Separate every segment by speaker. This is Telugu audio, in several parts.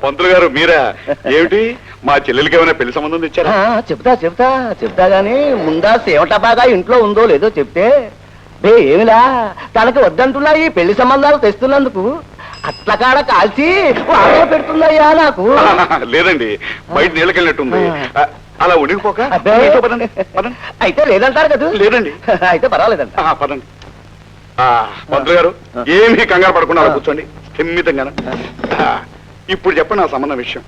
Speaker 1: పంతులు గారు మీరా? ఏమిటి మా చెల్లెలకి ఏమైనా పెళ్లి సంబంధం తెచ్చారా?
Speaker 2: చెప్తా గాని ముందా సేవటబాగా ఇంట్లో ఉందో లేదో చెప్తే ఏమిలా తనకి వద్దంటున్నా ఈ పెళ్లి సంబంధాలు తెస్తున్నందుకు అట్ల కాడ కాల్చి ఆటో పెడుతుందయ్యా నాకు.
Speaker 1: లేదండి, బయట నీళ్ళకెళ్ళినట్టుంది. అలా ఉడికిపోక
Speaker 2: అయితే లేదంటారు కదా?
Speaker 1: లేదండి.
Speaker 2: అయితే పర్వాలేదంట.
Speaker 1: పదండి. పంతులు గారు ఏమీ కంగారు పడకుండా అలా కూర్చోండి స్థిమితంగా. ఇప్పుడు చెప్పండి నా సంబంధం విషయం.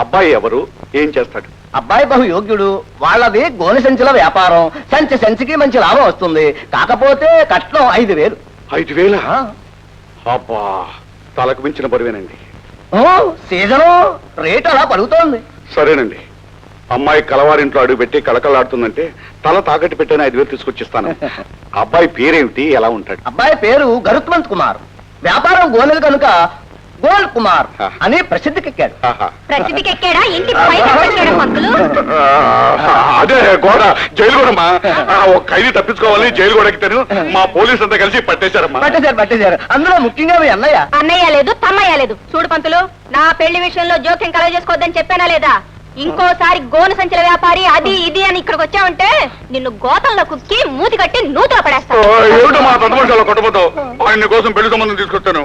Speaker 1: అబ్బాయి ఎవరు, ఏం చేస్తాడు?
Speaker 2: అబ్బాయి బహు యోగ్యుడు. వాళ్ళది గోనె సంచుల వ్యాపారం. సంచికి మంచి లాభం వస్తుంది. కాకపోతే కట్నం 5,000.
Speaker 1: 5,000? అబ్బా, తలకు మించిన బరువేనండి.
Speaker 2: సీజను రేట్ అలా పలుకుతోంది.
Speaker 1: సరేనండి, అమ్మాయి కలవారింట్లో అడుగు పెట్టి కళకళలాడుతుందంటే తల తాకట్టు పెట్టని 5,000 తీసుకొచ్చిస్తాను. అబ్బాయి పేరేమిటి, ఎలా ఉంటాడు?
Speaker 2: అబ్బాయి పేరు గరుత్మంత్ కుమార్. వ్యాపారం గోనెలు కనుక గోల్ కుమార్ అని ప్రసిద్ధికెక్కాడు.
Speaker 1: అదే గోడ, జైలు గోడమ్మా. ఒక ఖైదీ తప్పించుకోవాలి, జైలు గోడ ఎక్కితేను మా పోలీసు అంతా కలిసి పట్టేశారమ్మా.
Speaker 2: పట్టేశారు. అందులో ముఖ్యంగా మీ
Speaker 3: అన్నయ్య లేదు, తమ్మయ్య లేదు. చూడు పంతులు, నా పెళ్లి విషయంలో జోక్యం కలగ చేసుకోవద్దని చెప్పానా లేదా? ఇంకోసారి గోను సంచుల వ్యాపారి అది ఇది అని ఇక్కడికి వచ్చావంటే నిన్ను గోతంలో కుక్కి మూతి కట్టి నూతులో పడేస్తాను.
Speaker 1: ఏమిటో మా పెద్ద మనుషులు కొట్టబోతావు? ఆయన కోసం పెళ్లి సంబంధం తీసుకొచ్చాను.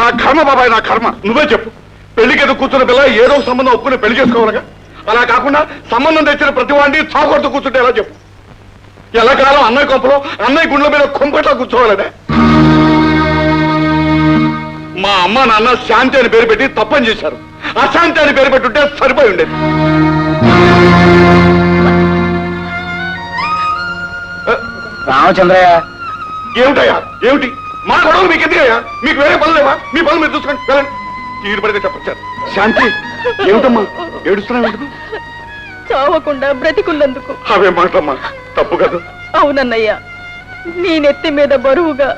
Speaker 1: నా కర్మ బాబాయ్, నా కర్మ. నువ్వే చెప్పు. పెళ్లికి ఎదురు కూర్చున్న పిల్ల ఏదో సంబంధం ఒప్పుకుని పెళ్లి చేసుకోవాలగా. అలా కాకుండా సంబంధం తెచ్చిన ప్రతి వాడిని చాకొడుతూ కూర్చుంటే ఎలా చెప్పు? ఎలాకాలం అన్నయ్య కొంపలో అన్నయ్య గుండెల మీద కొంపట్లా కూర్చోవాలనే. మా అమ్మ నాన్న శాంతి అని పేరు పెట్టి తప్పని చేశారు. అశాంతి అని పేరు పెట్టుంటే సరిపోయి ఉండేది.
Speaker 2: రామచంద్రయ్య,
Speaker 1: ఏమిటయ్యా ఏమిటి మా గొడవలు? మీకు ఎందుకయ్యా? మీకు వేరే పనులు లేవా? మీ పనులు మీరు చూసుకోండి, వెళ్ళండి. తీరు పడితే చెప్పచ్చారు. శాంతి, ఏమిటమ్మా ఏడుస్తున్నావు? ఎందుకు?
Speaker 3: చావకుండా బ్రతికున్నందుకు.
Speaker 1: అవే మాటమ్మా, తప్పు కదా?
Speaker 3: అవునన్నయ్య, నీ నెత్తి మీద బరువుగా,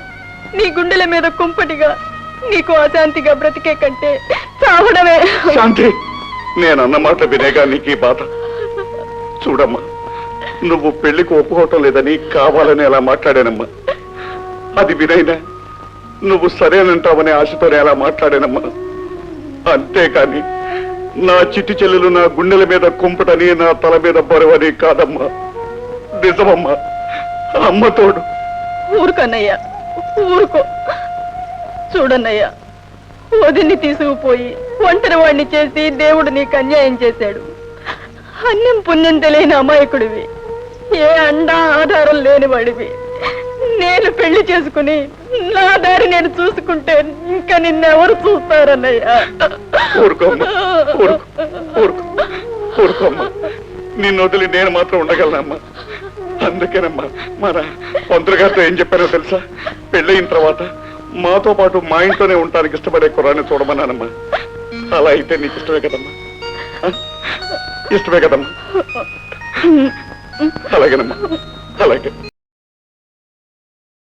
Speaker 3: నీ గుండెల మీద కుంపటిగా, నీకు అశాంతిగా బ్రతికే కంటే చావడమే.
Speaker 1: శాంతి, నేనన్న మాట వినేగా నీకు బాధ. చూడమ్మా, నువ్వు పెళ్లికి ఒప్పుకోవటం లేదని కావాలని అలా మాట్లాడానమ్మా. అది వినైనా నువ్వు సరేనంటావనే ఆశతోనే అలా మాట్లాడానమ్మా. అంతేకాని నా చిట్టి చెల్లెలు నా గుండెల మీద కుంపటని, నా తల మీద బరువని కాదమ్మా. నిజమమ్మా, అమ్మ తోడు.
Speaker 3: ఊరుకన్నయ్య, ఊరుకో. చూడన్నయ్య, వదిన్ని తీసుకుపోయి ఒంటరి వాడిని చేసి దేవుడు నీకు అన్యాయం చేశాడు. అన్నం పుణ్యం తెలియని అమాయకుడివి, ఏ అండా ఆధారం లేని వాడివి. నేను పెళ్లి చేసుకుని నా దారి నేను చూసుకుంటే ఇంకా నిన్నెవరు చూస్తారన్నయ్య?
Speaker 1: ఊరుకోమ్మా, నిన్ను వదిలి నేను మాత్రం ఉండగలనమ్మా. అందుకేనమ్మా మన పంతులు గారితో ఏం చెప్పారో తెలుసా? పెళ్ళయిన తర్వాత మాతో పాటు మా ఇంట్లోనే ఉండడానికి ఇష్టపడే కుర్రాన్ని చూడమన్నానమ్మా. అలా అయితే నీకు ఇష్టమే కదమ్మా? ఇష్టమే కదమ్మా? అలాగేనమ్మా, అలాగే.